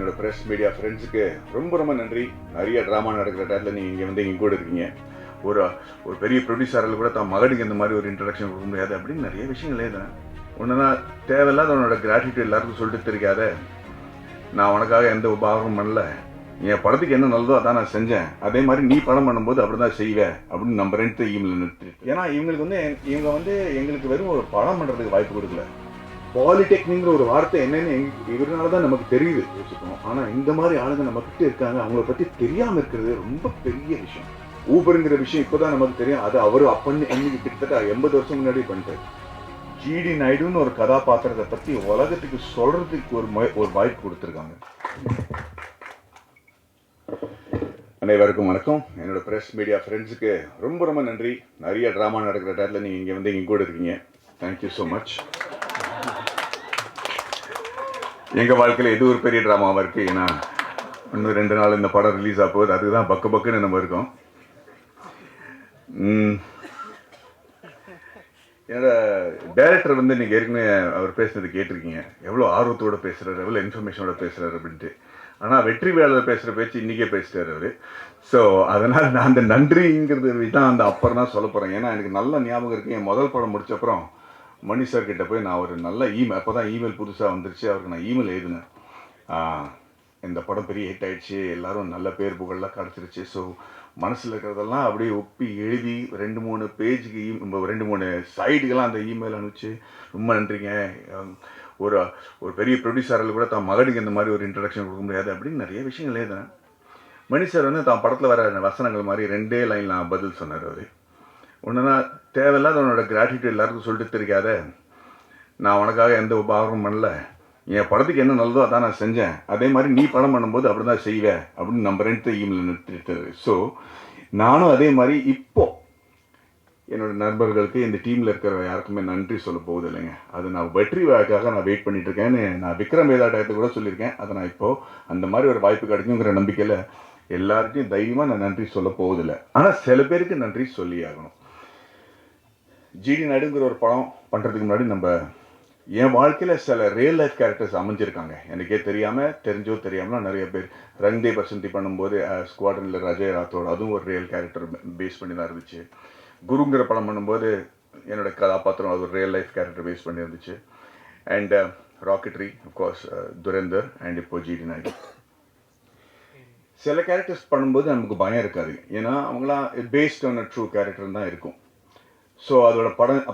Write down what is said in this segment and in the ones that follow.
என்னோட press media ஃப்ரெண்ட்ஸுக்கு ரொம்ப ரொம்ப நன்றி. நிறைய ட்ராமா நடக்கிற டயத்தில் நீங்கள் இங்கே வந்து இங்கே கூட இருக்கீங்க. ஒரு ஒரு பெரிய ப்ரொடியூசரில் கூட தான் மகனுக்கு இந்த மாதிரி ஒரு இன்ட்ரடக்ஷன் கொடுக்க முடியாது அப்படின்னு நிறைய விஷயங்கள் எழுதுனேன். ஒன்றுனா தேவையில்லாத உன்னோட கிராட்டிடியூட் எல்லாருக்கும் சொல்லிட்டு தெரியாத, நான் உனக்காக எந்த உபகாரமும் பண்ணல, என் படத்துக்கு என்ன நல்லதோ அதான் நான் செஞ்சேன், அதே மாதிரி நீ படம் பண்ணும்போது அப்படி தான் செய்வேன் அப்படின்னு நம்புறேன்ட்டு இமெயில் நிறுத்தி. ஏன்னா இவங்க வந்து எங்களுக்கு வெறும் ஒரு படம் பண்ணுறதுக்கு வாய்ப்பு கொடுக்கல. பாலிடெக்னிக்ங்கிற ஒரு வார்த்தை என்னன்னு இவரால தான் நமக்கு தெரியுது யோசிக்கணும். ஆனால் இந்த மாதிரி ஆளுங்க நம்ம கிட்ட இருக்காங்க, அவங்கள பற்றி தெரியாமல் இருக்கிறது ரொம்ப பெரிய விஷயம். ஊபருங்கிற விஷயம் இப்போதான் நமக்கு தெரியும். அது அவர் அன்னைக்கு கிட்டத்தட்ட 80 வருஷம் முன்னாடி பண்ணிட்டார். ஜிடி நாயுடுன்னு ஒரு கதாபாத்திரத்தை பற்றி உலகத்துக்கு சொல்றதுக்கு ஒரு வாய்ப்பு கொடுத்துருக்காங்க. அனைவருக்கும் வணக்கம். என்னோட ப்ரெஸ் மீடியா ஃப்ரெண்ட்ஸுக்கு ரொம்ப ரொம்ப நன்றி. நிறைய ட்ராமா நடக்கிற டயத்தில் நீங்கள் இங்கே வந்து இங்கே கூட இருக்கீங்க. Thank you so much. எங்கள் வாழ்க்கையில் எது ஒரு பெரிய ட்ராமாவாக இருக்குது. ஏன்னா இன்னும் 2 நாள் இந்த படம் ரிலீஸ் ஆக போகுது. அதுதான் பக்குன்னு நம்ம இருக்கோம். என்னோட டைரக்டர் வந்து நீங்கள் ஏற்கனவே அவர் பேசுனது கேட்டிருக்கீங்க. எவ்வளோ ஆர்வத்தோடு பேசுகிறாரு, எவ்வளோ இன்ஃபர்மேஷனோட பேசுகிறாரு அப்படின்ட்டு. ஆனால் வெற்றி வேளாளர் பேசுகிற பேச்சு இன்றைக்கே பேசிட்டார் அவர். ஸோ அதனால் நான் அந்த நன்றிங்கிறது தான் அந்த அப்புறம் தான் சொல்ல போகிறேன். ஏன்னா எனக்கு நல்ல ஞாபகம் இருக்குது. என் முதல் படம் முடிச்சப்புறம் மணி சார் கிட்ட போய் நான் ஒரு நல்ல அப்போ தான் இமெயில் புதுசாக வந்துருச்சு. அவருக்கு நான் இமெயில் எழுதினேன். இந்த படம் பெரிய ஹிட் ஆகிடுச்சு, எல்லோரும் நல்ல பேர் புகழெலாம் கிடச்சிருச்சு. ஸோ மனசில் இருக்கிறதெல்லாம் அப்படியே ஒப்பி எழுதி 2-3 பேஜுக்கு 2-3 சைடுக்கெல்லாம் அந்த இமெயில் அனுப்பிச்சு ரொம்ப நன்றிங்க, ஒரு பெரிய ப்ரொடியூசரில் கூட தான் மகனுக்கு இந்த மாதிரி ஒரு இன்ட்ரடக்ஷன் கொடுக்க முடியாது அப்படின்னு நிறைய விஷயங்கள் எழுதினேன். மணி சார் வந்து தான் படத்தில் வர வசனங்கள் மாதிரி 2 லைன் நான் பதில் சொன்னார். அவர் ஒன்றுனா தேவையில்லாத உன்னோட கிராட்டிடியூட் எல்லாருக்கும் சொல்லிட்டு தெரியாத, நான் உனக்காக எந்த உபகாரமும் பண்ணல, என் படத்துக்கு என்ன நல்லதோ அதான் நான் செஞ்சேன், அதே மாதிரி நீ படம் பண்ணும்போது அப்படி தான் செய்வேன் அப்படின்னு நம்புறேன்ட்டு இமெயில் நிறுத்திட்டாரு. ஸோ நானும் அதே மாதிரி இப்போது என்னோட நண்பர்களுக்கு இந்த டீமில் இருக்கிற யாருக்குமே நன்றி சொல்ல போகுது இல்லைங்க. அது நான் வெற்றி வாய்க்காக நான் வெயிட் பண்ணிட்டு இருக்கேன்னு நான் விக்ரம் வேதா டயத்தை கூட சொல்லியிருக்கேன். அதை நான் இப்போது அந்த மாதிரி ஒரு வாய்ப்பு கிடைக்குங்கிற நம்பிக்கையில் எல்லாருக்கும் தைரியமாக நான் நன்றி சொல்ல போவதில்லை. ஆனால் சில பேருக்கு நன்றி சொல்லி ஆகணும். ஜிடி நாயுடுங்கிற ஒரு படம் பண்ணுறதுக்கு முன்னாடி என் வாழ்க்கையில் சில ரியல் லைஃப் கேரக்டர்ஸ் அமைஞ்சிருக்காங்க. எனக்கே தெரியாமல், தெரிஞ்சோ தெரியாமலாம் நிறைய பேர். ரங்தே பசந்தி பண்ணும்போது ஸ்குவாட்ரனில் அஜய் ராத்தோட, அதுவும் ஒரு ரியல் கேரக்டர் பேஸ் பண்ணி தான் இருந்துச்சு. குருங்கிற படம் பண்ணும்போது என்னோடய கதாபாத்திரம் அது ஒரு ரியல் லைஃப் கேரக்டர் பேஸ் பண்ணி இருந்துச்சு. அண்ட் ராக்கெட்ரி, அஃப்கோர்ஸ் துரேந்தர், அண்ட் இப்போ ஜிடி நாயுடு. சில கேரக்டர்ஸ் பண்ணும்போது நமக்கு பயம் இருக்காது, ஏன்னா அவங்களாம் based on a true character தான் இருக்கும். ஸோ அதோட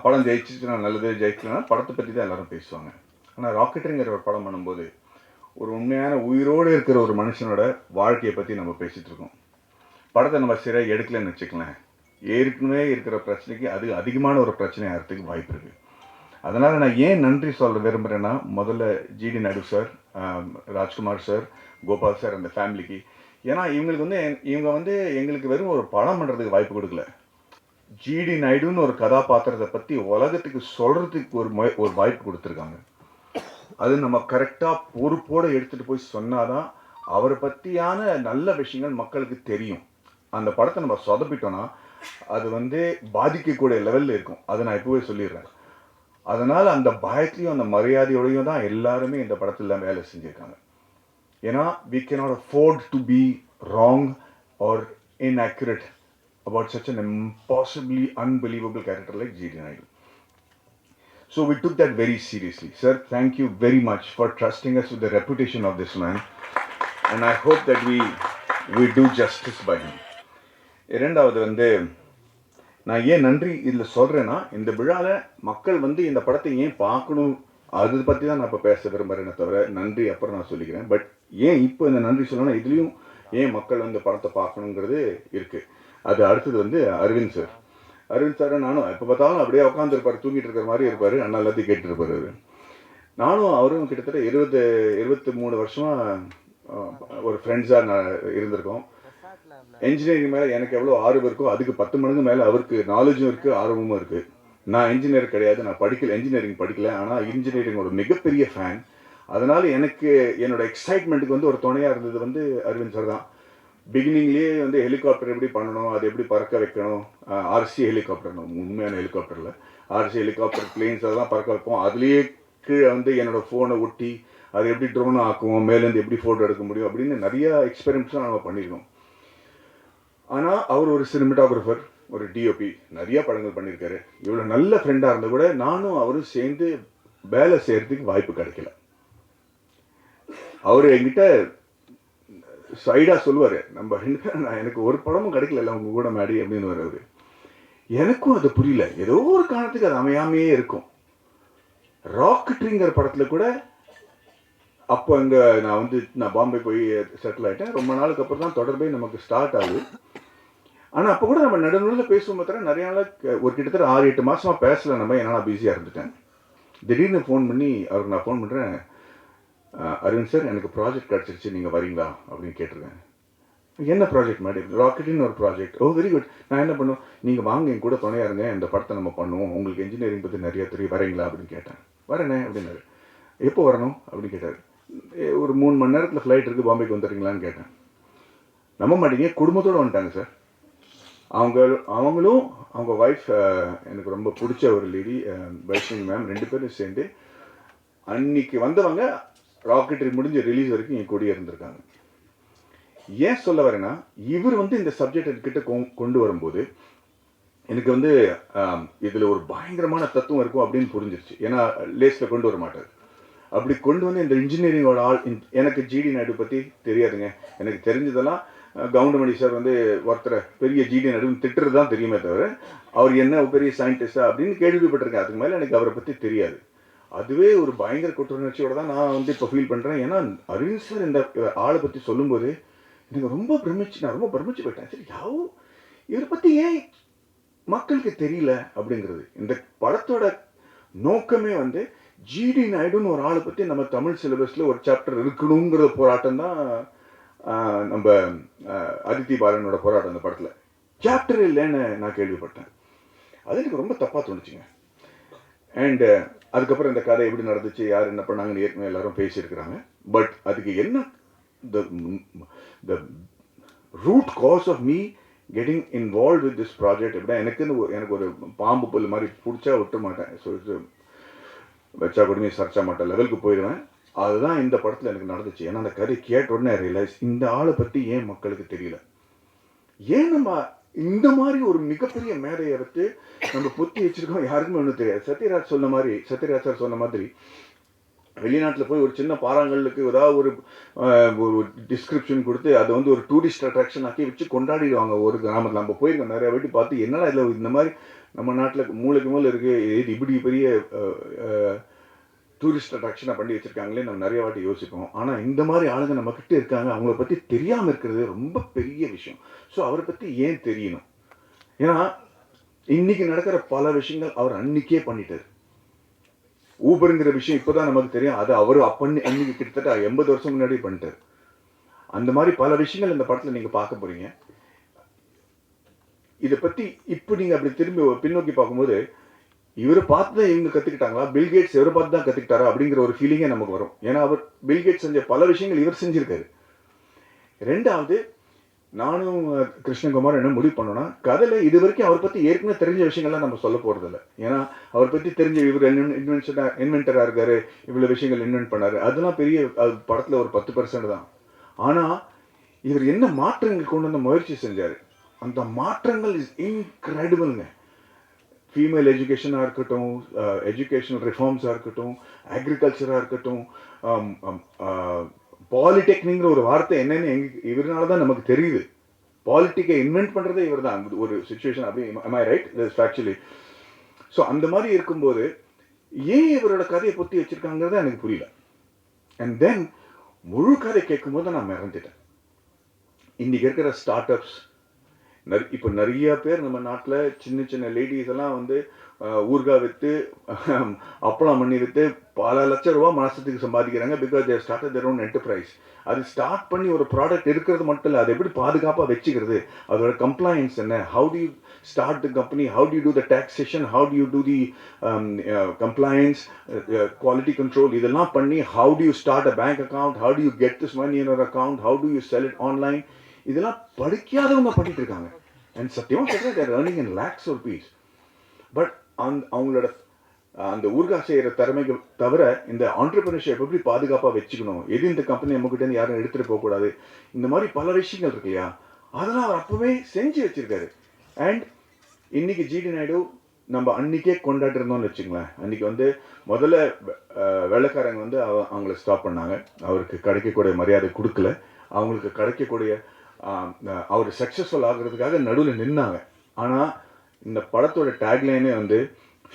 படம் ஜெயிச்சுன்னா நல்லது, ஜெயிக்கலன்னா படத்தை பற்றி தான் எல்லோரும் பேசுவாங்க. ஆனால் ராக்கெட்ரிங்கிற ஒரு படம் பண்ணும்போது ஒரு உண்மையான உயிரோடு இருக்கிற ஒரு மனுஷனோட வாழ்க்கையை பற்றி நம்ம பேசிகிட்டு இருக்கோம். படத்தை நம்ம சரியாக எடுக்கலன்னு வச்சுக்கலாம், ஏற்கனவே இருக்கிற பிரச்சனைக்கு அது அதிகமான ஒரு பிரச்சனை ஆகிறதுக்கு வாய்ப்பு இருக்குது. அதனால் நான் ஏன் நன்றி சொல்ல விரும்புகிறேன்னா, முதல்ல GD Naidu sir, Rajkumar sir, Gopal sir, அந்த ஃபேமிலிக்கு. ஏன்னா இவங்க வந்து எங்களுக்கு வெறும் ஒரு படம் பண்ணுறதுக்கு வாய்ப்பு கொடுக்கல. ஜிடி நாயுடுன்னு ஒரு கதாபாத்திரத்தை பற்றி உலகத்துக்கு சொல்கிறதுக்கு ஒரு வாய்ப்பு கொடுத்துருக்காங்க. அது நம்ம கரெக்டாக பொறுப்போடு எடுத்துகிட்டு போய் சொன்னாதான் அவரை பற்றியான நல்ல விஷயங்கள் மக்களுக்கு தெரியும். அந்த படத்தை நம்ம சொதப்பிட்டோன்னா அது வந்து பாதிக்கக்கூடிய லெவலில் இருக்கும். அதை நான் இப்போவே சொல்லிடுறேன். அதனால் அந்த பயத்துலையும் அந்த மரியாதையோடையும் தான் எல்லாருமே இந்த படத்தில் வேலை செஞ்சுருக்காங்க. ஏன்னா we cannot afford to be wrong or inaccurate about such an impossibly unbelievable character like G.D. Naidu. So we took that very seriously. Sir, thank you very much for trusting us with the reputation of this man, and I hope that we do justice by him. இரண்டாவது வந்து நான் ஏன் நன்றி இதில் சொல்கிறேன்னா, இந்த விழாவில் மக்கள் வந்து இந்த படத்தை ஏன் பார்க்கணும் அதை பற்றி தான் நான் இப்போ பேச விரும்புகிறேனே தவிர நன்றி அப்புறம் நான் சொல்லிக்கிறேன். பட் ஏன் இப்போ இந்த நன்றி சொல்லணும்னா, இதுலேயும் ஏன் மக்கள் வந்து படத்தை பார்க்கணுங்கிறது இருக்குது. அது அடுத்தது வந்து அரவிந்த் சார் நானும் எப்போ பார்த்தாலும் அப்படியே உட்காந்துருப்பார், தூங்கிட்டு இருக்கிற மாதிரி இருப்பார், அண்ணா எல்லாத்தையும் கேட்டுருப்பார். நானும் அவரும் கிட்டத்தட்ட 23 வருஷமாக ஒரு ஃப்ரெண்ட்ஸாக நான் இருந்திருக்கோம். என்ஜினியரிங் மேலே எனக்கு எவ்வளோ ஆர்வம் இருக்கோ அதுக்கு 10 மடங்கு மேலே அவருக்கு நாலேஜும் இருக்குது, ஆர்வமும் இருக்குது. நான் இன்ஜினியர் கிடையாது, நான் என்ஜினியரிங் படிக்கல, ஆனால் இன்ஜினியரிங் ஒரு மிகப்பெரிய ஃபேன். அதனால் எனக்கு என்னோட எக்ஸைட்மெண்ட்டுக்கு வந்து ஒரு துணையாக இருந்தது வந்து அரவிந்த் சார் தான். பிகினிங்லேயே வந்து ஹெலிகாப்டர் எப்படி பண்ணணும், அது எப்படி பறக்க வைக்கணும், ஆர்சி ஹெலிகாப்டர், உண்மையான ஹெலிகாப்டரில் ஆர்சி ஹெலிகாப்டர் பிளேன்ஸ் அதெல்லாம் பறக்க வைப்போம். அதுலேயே கீழே வந்து என்னோடய ஃபோனை ஒட்டி அது எப்படி ட்ரோன் ஆக்குவோம், மேலேருந்து எப்படி ஃபோட்டோ எடுக்க முடியும் அப்படின்னு நிறைய எக்ஸ்பெரிமெண்ட்ஸ்லாம் நம்ம பண்ணியிருக்கோம். ஆனால் அவர் ஒரு சினிமாட்டோகிராஃபர், ஒரு டிஓபி, நிறைய படங்கள் பண்ணியிருக்காரு. இவ்வளோ நல்ல ஃப்ரெண்டாக இருந்தால் கூட நானும் அவரும் சேர்ந்து வேலை செய்கிறதுக்கு வாய்ப்பு கிடைக்கல. அவர் என்கிட்ட சைடாக சொல்லுவார், நம்ம ரெண்டு பேரும் நான் எனக்கு ஒரு படமும் கிடைக்கல உங்க கூட மேடி அப்படின்னு அவர். எனக்கும் அது புரியல, ஏதோ ஒரு காரணத்துக்கு அது அமையாமையே இருக்கும். ராக்கெட்ரிங்கிற படத்தில் கூட அப்போ அங்கே நான் பாம்பே போய் செட்டில் ஆகிட்டேன். ரொம்ப நாளுக்கு அப்புறம் தான் தொடர்பே நமக்கு ஸ்டார்ட் ஆகுது. ஆனால் அப்போ கூட நம்ம நடுநடுவில் பேசுவோம் தவிர நிறைய நாள் ஒரு கிட்டத்தட்ட 6-8 மாதமாக பேசலை நம்ம. ஏன்னா நான் பிஸியாக இருந்துட்டேன். திடீர்னு ஃபோன் பண்ணி அவருக்கு நான் ஃபோன் பண்ணுறேன், அரவிந்த் சார் எனக்கு ப்ராஜெக்ட் கிடச்சிருச்சு, நீங்கள் வரீங்களா அப்படின்னு கேட்டிருக்கேன். என்ன ப்ராஜெக்ட் மேடம்? ராக்கெட்டின்னு ஒரு ப்ராஜெக்ட். ஓ வெரி குட். நான் என்ன பண்ணுவோம், நீங்கள் வாங்க என் கூட துணையாக இருங்க, இந்த படத்தை நம்ம பண்ணுவோம், உங்களுக்கு இன்ஜினியரிங் பற்றி நிறைய தெரியும், வரீங்களா அப்படின்னு கேட்டேன். வரேனே அப்படின்னாரு. எப்போ வரணும் அப்படின்னு கேட்டார். ஒரு 3 மணி நேரத்தில் ஃப்ளைட் இருக்குது, பாம்பேக்கு வந்துடுறீங்களான்னு கேட்டேன். நம்ப மாட்டீங்க, குடும்பத்தோடு வந்துட்டாங்க சார். அவங்களும் அவங்க ஒய்ஃப், எனக்கு ரொம்ப பிடிச்ச ஒரு லேடி வைஷ்ணவி மேம், 2 பேரும் சேர்ந்து அன்னைக்கு வந்தவங்க ராக்கெட்ரி முடிஞ்ச ரிலீஸ் வரைக்கும் என் கூடயே இருந்திருக்காங்க. ஏன் சொல்ல வரேன்னா, இவர் இந்த சப்ஜெக்ட் என்கிட்ட கொண்டு வரும்போது எனக்கு இதில் ஒரு பயங்கரமான தத்துவம் இருக்கும் அப்படின்னு புரிஞ்சிருச்சு. ஏன்னா லேஸில் கொண்டு வர மாட்டார். அப்படி கொண்டு வந்து இந்த இன்ஜினியரிங்கோட ஆள். எனக்கு ஜிடி நாயுடு பற்றி தெரியாதுங்க. எனக்கு தெரிஞ்சதெல்லாம் கவுண்டமணி சார் ஒருத்தரை பெரிய ஜிடி நாயுடுன்னு திட்டுறது தான் தெரியுமே தவிர அவர் என்ன பெரிய சயின்டிஸ்டா அப்படின்னு கேள்விப்பட்டிருக்கேன். அதுக்கு மேலே எனக்கு அவரை பற்றி தெரியாது. அதுவே ஒரு பயங்கர குற்றுணர்ச்சியோட தான் நான் இப்போ ஃபீல் பண்ணுறேன். ஏன்னா அரவிந்த் சார் இந்த ஆளை பற்றி சொல்லும்போது எனக்கு ரொம்ப நான் ரொம்ப பிரமிச்சு போயிட்டேன். சரி, இவரை பற்றி ஏன் மக்களுக்கு தெரியல அப்படிங்கிறது. இந்த படத்தோட நோக்கமே ஜிடி நாயுடுன்னு ஒரு ஆளை பற்றி நம்ம தமிழ் சிலபஸில் ஒரு சாப்டர் இருக்கணுங்கிற போராட்டம் தான் நம்ம அதித்தி பாலனோட போராட்டம். அந்த படத்தில் சாப்டர் இல்லைன்னு நான் கேள்விப்பட்டேன். அது எனக்கு ரொம்ப தப்பாக தோணுச்சுங்க. அண்டு அதுக்கப்புறம் இந்த கதை எப்படி நடந்துச்சு, யார் என்ன பண்ணாங்கன்னு ஏற்கனவே எல்லாரும் பேசியிருக்கிறாங்க. பட் அதுக்கு என்ன the root cause of me getting involved with this project எப்படின்னா, எனக்கு ஒரு பாம்பு புல் மாதிரி பிடிச்சா விட்ட மாட்டேன். ஸோ வச்சா கொடுமை சர்ச்சா மாட்டேன் லெவலுக்கு போயிடுவேன். அதுதான் இந்த படத்தில் எனக்கு நடந்துச்சு. ஏன்னா அந்த கதை கேட்ட உடனே ரியலைஸ், இந்த ஆளை பற்றி ஏன் மக்களுக்கு தெரியல, ஏன் நம்ம இந்த மாதிரி ஒரு மிகப்பெரிய மேடையை எடுத்து நம்ம பொத்தி வச்சிருக்கோம், யாருக்குமே ஒன்றும் தெரியாது. சத்யராஜ் சார் சொன்ன மாதிரி வெளிநாட்டில் போய் ஒரு சின்ன பாறாங்கல்லுக்கு ஏதாவது ஒரு டிஸ்கிரிப்ஷன் கொடுத்து அதை ஒரு டூரிஸ்ட் அட்ராக்ஷன் ஆக்கி வச்சு கொண்டாடிடுவாங்க ஒரு கிராமத்தில். நம்ம போயிருக்கோம் நிறைய வாட்டி பார்த்து, என்னடா இதில் இந்த மாதிரி நம்ம நாட்டில் மூளைக்கு மூலம் இருக்குது, இப்படி பெரிய டூரிஸ்ட் அட்ராக்ஷனாக பண்ணி வச்சுருக்காங்களே நம்ம நிறைய வாட்டி யோசிப்போம். ஆனால் இந்த மாதிரி ஆளுங்க நம்மக்கிட்ட இருக்காங்க, அவங்கள பற்றி தெரியாமல் இருக்கிறது ரொம்ப பெரிய விஷயம். ஸோ அவரை பற்றி ஏன் தெரியணும்? ஏன்னா இன்னைக்கு நடக்கிற பல விஷயங்கள் அவர் அன்னைக்கே பண்ணிட்டார். ஊபருங்கிற விஷயம் இப்போதான் நமக்கு தெரியும், அது அவர் அன்னைக்கு கிட்டத்தட்ட 80 வருஷம் முன்னாடி பண்ணிட்டார். அந்த மாதிரி பல விஷயங்கள் இந்த படத்தில் நீங்கள் பார்க்க போறீங்க. இதை பற்றி இப்போ நீங்கள் அப்படி திரும்பி பின்னோக்கி பார்க்கும்போது, இவரை பார்த்து தான் இவங்க கற்றுக்கிட்டாங்களா, பில்கேட்ஸ் இவரை பார்த்து தான் கற்றுக்கிட்டாரா அப்படிங்கிற ஒரு ஃபீலிங்கே நமக்கு வரும். ஏன்னா அவர் பில்கேட்ஸ் செஞ்ச பல விஷயங்கள் இவர் செஞ்சிருக்காரு. ரெண்டாவது, நானும் கிருஷ்ணகுமார் என்ன முடிவு பண்ணோன்னா, கதையில் இது வரைக்கும் அவர் பற்றி ஏற்கனவே தெரிஞ்ச விஷயங்கள்லாம் நம்ம சொல்ல போகிறதில்ல. ஏன்னா அவர் பற்றி தெரிஞ்ச இவர் இன்வென்டராக இருக்காரு, இவ்வளோ விஷயங்கள் இன்வென்ட் பண்ணார், அதெல்லாம் பெரிய படத்தில் ஒரு 10% தான். ஆனால் இவர் என்ன மாற்றங்கள் கொண்டு வந்த முயற்சி செஞ்சார், அந்த மாற்றங்கள் இஸ் இன்க்ரெடிபிள்ங்க. ஃபீமேல் எஜுகேஷனாக இருக்கட்டும், எஜுகேஷனல் ரிஃபார்ம்ஸாக இருக்கட்டும், அக்ரிகல்ச்சராக இருக்கட்டும், பாலிடெக்னிக்ங்கிற ஒரு வார்த்தை என்னன்னு இவரால தான் நமக்கு தெரியுது. பாலிட்டிக்கை இன்வென்ட் பண்ணுறதே இவர் தான் ஒரு சுச்சுவேஷன். அப்படி am I right? That's factually. So அந்த மாதிரி இருக்கும்போது ஏன் இவரோட கதையை பொத்தி வச்சிருக்காங்கிறத எனக்கு புரியல. அண்ட் தென் முழு கதை கேட்கும்போது நான் மறந்துட்டேன். இன்னைக்கு இருக்கிற ஸ்டார்ட் அப்ஸ், இப்போ நிறைய பேர் நம்ம நாட்டில் சின்ன சின்ன லேடிஸ் எல்லாம் ஊர்காய் விற்று அப்பளம் பண்ணி விற்று பல லட்ச ரூபா மாதத்துக்கு சம்பாதிக்கிறாங்க. Because they started their own enterprise. அது ஸ்டார்ட் பண்ணி ஒரு ப்ராடக்ட் இருக்கிறது மட்டும் இல்லை, அதை எப்படி பாதுகாப்பாக வச்சுக்கிறது, அதோட கம்ப்ளைன்ஸ் என்ன, how do you start the company, how do you do the taxation, how do you do the compliance, quality control, இதெல்லாம் பண்ணி how do you start a bank account, how do you get this money in your account, how do you sell it online, இதெல்லாம் படிக்காதவங்க பண்ணிட்டு இருக்காங்க. And சத்தியமாக சொல்கிறேன், their earning in lakhs of rupees. But அவங்களோட அந்த ஊறுகாய் செய்கிற திறமைக்கு தவிர இந்த ஆண்டர்பிரினர்ஷிப் எப்படி பாதுகாப்பாக வச்சுக்கணும், எது இந்த கம்பெனி நம்மகிட்ட யாரும் எடுத்துகிட்டு போகக்கூடாது, இந்த மாதிரி பல விஷயங்கள் இருக்கு இல்லையா, அதெல்லாம் அவர் அப்போவே செஞ்சு வச்சுருக்காரு. அண்ட் இன்னைக்கு ஜிடி நாயுடு நம்ம அன்றைக்கே கொண்டாடிருந்தோம்னு வச்சுங்களேன். அன்றைக்கி முதல்ல வெள்ளைக்காரங்க அவங்கள ஸ்டாப் பண்ணாங்க, அவருக்கு கிடைக்கக்கூடிய மரியாதை கொடுக்கல, அவங்களுக்கு கிடைக்கக்கூடிய அவர் சக்ஸஸ்ஃபுல் ஆகிறதுக்காக நடுவில் நின்னாங்க. ஆனால் இந்த படத்தோட டேக்லைனே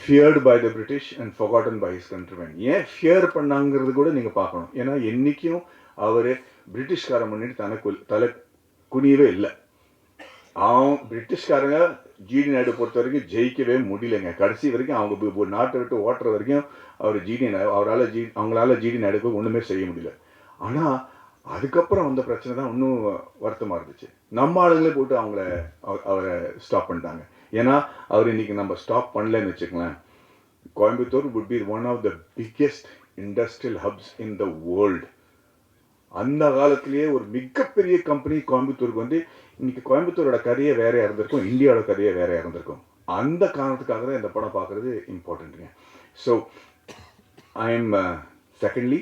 feared by the British and forgotten by his countryman. ஏன் ஃபியர் பண்ணாங்கிறது கூட நீங்கள் பார்க்கணும். ஏன்னா என்றைக்கும் அவர் பிரிட்டிஷ்காரன் பண்ணிட்டு தலை குனியவே இல்லை. பிரிட்டிஷ்காரங்க ஜிடி நாயுடு பொறுத்த வரைக்கும் ஜெயிக்கவே முடியலைங்க. கடைசி வரைக்கும் அவங்க நாட்டை விட்டு ஓட்டுற வரைக்கும் அவங்களால ஜிடி நாயுடுக்கு ஒன்றுமே செய்ய முடியல. ஆனால் அதுக்கப்புறம் வந்த பிரச்சனை தான் இன்னும் வருத்தமாக இருந்துச்சு. நம்ம ஆளுங்களே போட்டு அவரை ஸ்டாப் பண்ணிட்டாங்க. ஏன்னா அவர் இன்னைக்கு நம்ம ஸ்டாப் பண்ணலன்னு வச்சுக்கலாம், Coimbatore would be one of the biggest industrial hubs in the world. அந்த காலத்திலேயே ஒரு மிகப்பெரிய கம்பெனி கோயம்புத்தூருக்கு இன்னைக்கு கோயம்புத்தூரோட கதையே வேறையாக இருந்திருக்கும், இந்தியாவோட கதையே வேறையாக இருந்திருக்கும். அந்த காரணத்துக்காக தான் இந்த படம் பார்க்குறது இம்பார்ட்டண்ட்டுங்க. ஸோ ஐ எம் செகண்ட்லி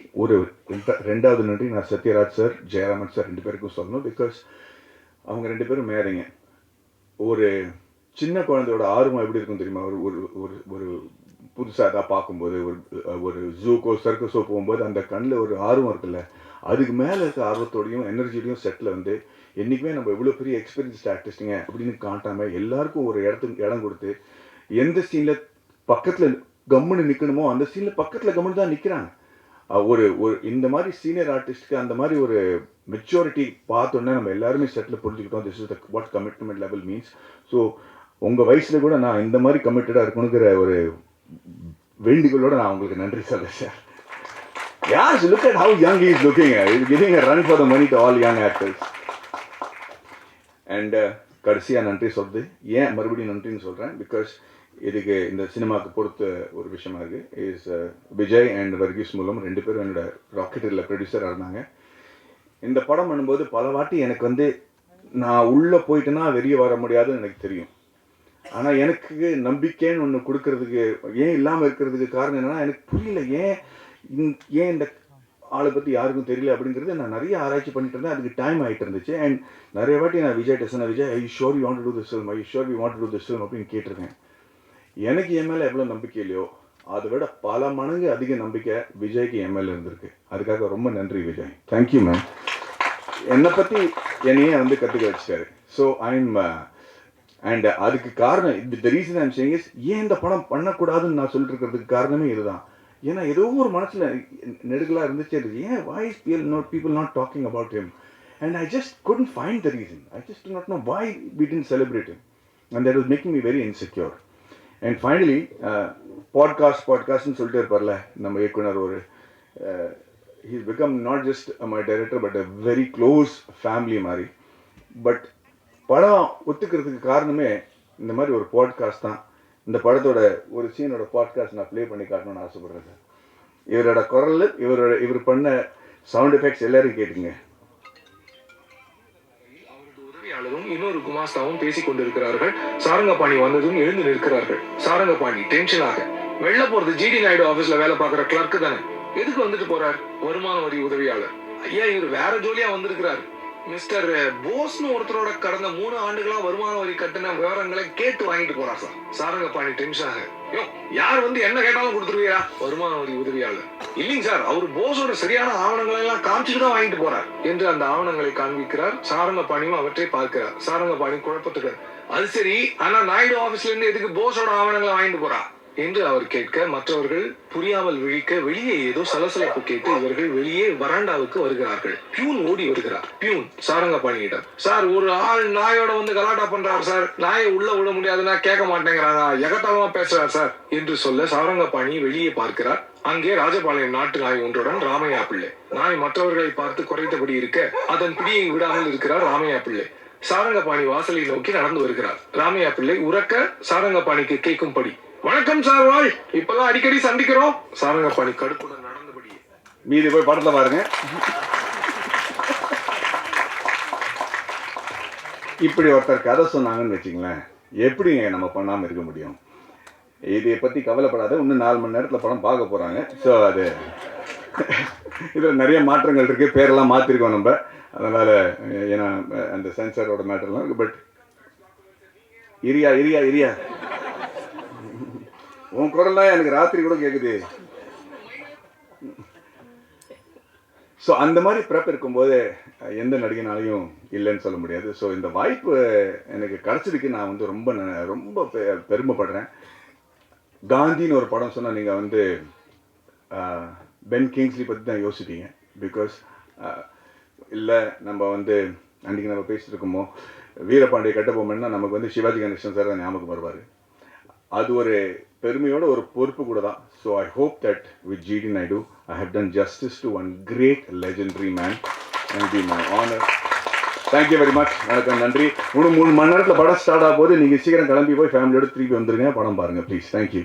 ரெண்டாவது நன்றி நான் சத்யராஜ் சார், ஜெயராமன் சார் 2 பேருக்கும் சொல்லணும். பிகாஸ் அவங்க 2 பேரும் மேரிங்க. ஒரு சின்ன குழந்தையோட ஆர்வம் எப்படி இருக்கும் தெரியுமா, ஒரு புதுசாக எதாவது பார்க்கும்போது, ஒரு ஜூக்கோ சர்க்கஸோ போகும்போது அந்த கண்ணில் ஒரு ஆர்வம் இருக்குல்ல, அதுக்கு மேலே இருக்க ஆர்வத்தோடையும் எனர்ஜியோடையும் செட்டில் என்றைக்குமே நம்ம எவ்வளோ பெரிய எக்ஸ்பீரியன்ஸ்ட் ஆர்டிஸ்ட்டுங்க அப்படின்னு காட்டாமல் எல்லாருக்கும் ஒரு இடம் கொடுத்து, எந்த சீனில் பக்கத்தில் கம்முன்னு நிற்கணுமோ அந்த சீனில் பக்கத்தில் கம்முன்னு தான் நிற்கிறாங்க. ஒரு இந்த மாதிரி சீனியர் ஆர்டிஸ்ட்டுக்கு அந்த மாதிரி ஒரு மெச்சூரிட்டி பார்த்தோன்னே நம்ம எல்லாருமே செட்டில் புரிஞ்சுக்கிட்டோம். This is the what commitment level means. So உங்கள் வயசில் கூட நான் இந்த மாதிரி கமிட்டடாக இருக்கணுங்கிற ஒரு வேண்டுகோளோட நான் உங்களுக்கு நன்றி சொல்கிறேன் sir. Yes, look at how young he is looking. He's giving a run for the money to all young actors. And கடைசியாக நன்றி சொல்கிறது ஏன் மறுபடியும் நன்றின்னு சொல்கிறேன், பிகாஸ் இதுக்கு இந்த சினிமாவுக்கு பொறுத்த ஒரு விஷயமா இருக்குது. இஸ் விஜய் அண்ட் வர்கீஸ் மூலம் 2 பேரும் என்னோட ராக்கெட்டில் ப்ரொடியூசராக இருந்தாங்க. இந்த படம் பண்ணும்போது பல வாட்டி எனக்கு நான் உள்ளே போயிட்டேன்னா வெளியே வர முடியாதுன்னு எனக்கு தெரியும். ஆனால் எனக்கு நம்பிக்கைன்னு ஒன்று கொடுக்கறதுக்கு ஏன் இல்லாமல் இருக்கிறதுக்கு காரணம் என்னென்னா, எனக்கு புரியல ஏன் இந்த ஆளை பற்றி யாருக்கும் தெரியல அப்படிங்கிறது. நான் நிறைய ஆராய்ச்சி பண்ணிட்டு இருந்தேன், அதுக்கு டைம் ஆகிட்டு இருந்துச்சு. அண்ட் நிறைய வாட்டி நான் Vijay test Vijay I sure you want to do this film, I sure you want to do this film அப்படின்னு கேட்டிருக்கேன். எனக்கு என் மேலே எவ்வளோ நம்பிக்கை இல்லையோ அதை விட பல மடங்கு அதிக நம்பிக்கை விஜய்க்கு என் மேலே இருந்திருக்கு. அதுக்காக ரொம்ப நன்றி விஜய். Thank you ma'am. என்னை பற்றி என்னையே கற்றுக்க வச்சுட்டாரு. ஸோ ஐம் அண்ட் அதுக்கு காரணம் the reason I'm saying is, ஏன் இந்த படம் பண்ணக்கூடாதுன்னு நான் சொல்லிட்டு இருக்கிறதுக்கு காரணமே இதுதான். ஏன்னா ஏதோ ஒரு மனசில் நெடுகலாக இருந்துச்சு, ஏன் why is people not talking about him, and I just couldn't find the reason. I just do not know why we didn't celebrate him, and that was making me very insecure. And finally பாட்காஸ்ட்னு சொல்லிட்டு இருப்பார்ல நம்ம இயக்குனர், he's become not just my director but a very close family மாதிரி. But படம் ஒத்துக்கிறதுக்கு காரணமே இந்த மாதிரி ஒரு podcast தான். இந்த படத்தோட ஒரு சீனோட பாட்காஸ்ட் நான் ப்ளே பண்ணி காட்டணும்னு ஆசைப்படுறேன் சார். இவரோட குரல், இவர் பண்ண சவுண்ட் எஃபெக்ட்ஸ் எல்லாரும் கேட்டுங்க. அவரது உதவியாளரும் இன்னொரு குமாஸ்தாவும் பேசிக் கொண்டிருக்கிறார்கள். சாரங்கபாணி வந்ததும் எழுந்து நிற்கிறார்கள். சாரங்கபாணி டென்ஷனாக, வெளில போறது ஜிடி நாயுடு ஆபீஸ்ல வேலை பார்க்குற கிளர்க்கு தானே, எதுக்கு வந்துட்டு போறார்? வருமான வரி உதவியாளர். ஐயா, இவர் வேற ஜோலியா வந்திருக்கிறார். மிஸ்டர் போஸ்னு ஒருத்தரோட கடந்த 3 ஆண்டுகளா வருமான வரி கட்டின விவரங்களை கேட்டு வாங்கிட்டு போறார் சார். சாரங்கபாணி டென்ஷனாக, யார் என்ன கேட்டாலும் கொடுத்துருவீரா? வருமான வரி உதவியாளர். இல்லைங்க சார், அவர் போஸோட சரியான ஆவணங்களை எல்லாம் காமிச்சுட்டு தான் வாங்கிட்டு போறார் என்று அந்த ஆவணங்களை காண்பிக்கிறார். சாரங்கபாணியும் அவற்றை பார்க்கிறார். சாரங்கபாணி குழப்பத்துக்கு, அது சரி, ஆனா நாயுடு ஆபீஸ்ல இருந்து எதுக்கு போஸோட ஆவணங்களை வாங்கிட்டு போறா என்று அவர் கேட்க, மற்றவர்கள் புரியாமல் விழிக்க, வெளியே ஏதோ சலசலப்பு கேட்டு இவர்கள் வெளியே வராண்டாவுக்கு வருகிறார்கள். பியூன் ஓடி வருகிறார். பியூன் சாரங்கபாணியிடம், சார், ஒரு ஆள் நாயோட கலாட்டா பண்றாரு சார், நாயை உள்ள விட முடியாதுன்னா கேட்க மாட்டேங்கிறாங்க, எகத்தாளமா பேசுறார் சார் என்று சொல்ல சாரங்கபாணி வெளியே பார்க்கிறார். அங்கே ராஜபாளையம் நாட்டு நாய் ஒன்றுடன் ராமையா பிள்ளை. நாய் மற்றவர்களை பார்த்து குறைத்தபடி இருக்க அதன் பிடியை விடாமல் இருக்கிறார் ராமையா பிள்ளை. சாரங்கபாணி வாசலை நோக்கி நடந்து வருகிறார். ராமையா பிள்ளை உறக்க சாரங்கபாணிக்கு கேட்கும்படி, வணக்கம் சார், வாய், இப்பதான் அடிக்கடி சந்திக்கிறோம். சாரங்கபாணி கடுப்புடன் நடந்தபடியே. மீதி போய் படத்துல பாருங்க. இப்படி ஒருத்தர் கதை சொன்னாங்கன்னு வச்சுங்களேன், எப்படிங்க நம்ம பண்ணாமல் இருக்க முடியும்? இதை பற்றி கவலைப்படாத, இன்னும் 4 மணி நேரத்தில் படம் பார்க்க போகிறாங்க. ஸோ அது இதில் நிறைய மாற்றங்கள் இருக்குது, பேரெல்லாம் மாற்றிருக்கோம் நம்ம. அதனால் ஏன்னா அந்த சென்சாரோட மேட்டர்லாம் இருக்குது. பட் இரியா இரியா இரியா உன் குரல்லாம் எனக்கு ராத்திரி கூட கேட்குது. ஸோ அந்த மாதிரி ப்ரெப் இருக்கும்போது எந்த நடிகனாலையும் இல்லைன்னு சொல்ல முடியாது. ஸோ இந்த வாய்ப்பு எனக்கு கிடச்சதுக்கு நான் வந்து ரொம்ப பெருமைப்படுறேன். காந்தின்னு ஒரு படம் சொன்னால் நீங்கள் வந்து பென் கிங்ஸ்லி பற்றி தான் யோசிப்பீங்க. பிகாஸ் இல்லை நம்ம வந்து அன்றைக்கி நம்ம பேசிட்டு இருக்கோமோ வீரபாண்டிய கட்டபொம்மன்னா நமக்கு வந்து சிவாஜி கணேசன் சார் தான் ஞாபகம் வருவார். அது ஒரு பெருமையோட ஒரு பொறுப்பு கூட தான். So I hope that with GD Naidu I have done justice to one great legendary man and by my honour. Thank you very much. வணக்கம், நன்றி. 3 மணி நேரத்தில் படம் ஸ்டார்ட் ஆகும் போது நீங்கள் சீக்கிரம் கிளம்பி போய் ஃபேமிலியோட திருப்பி வந்துருங்க, படம் பாருங்கள் ப்ளீஸ். தேங்க்யூ.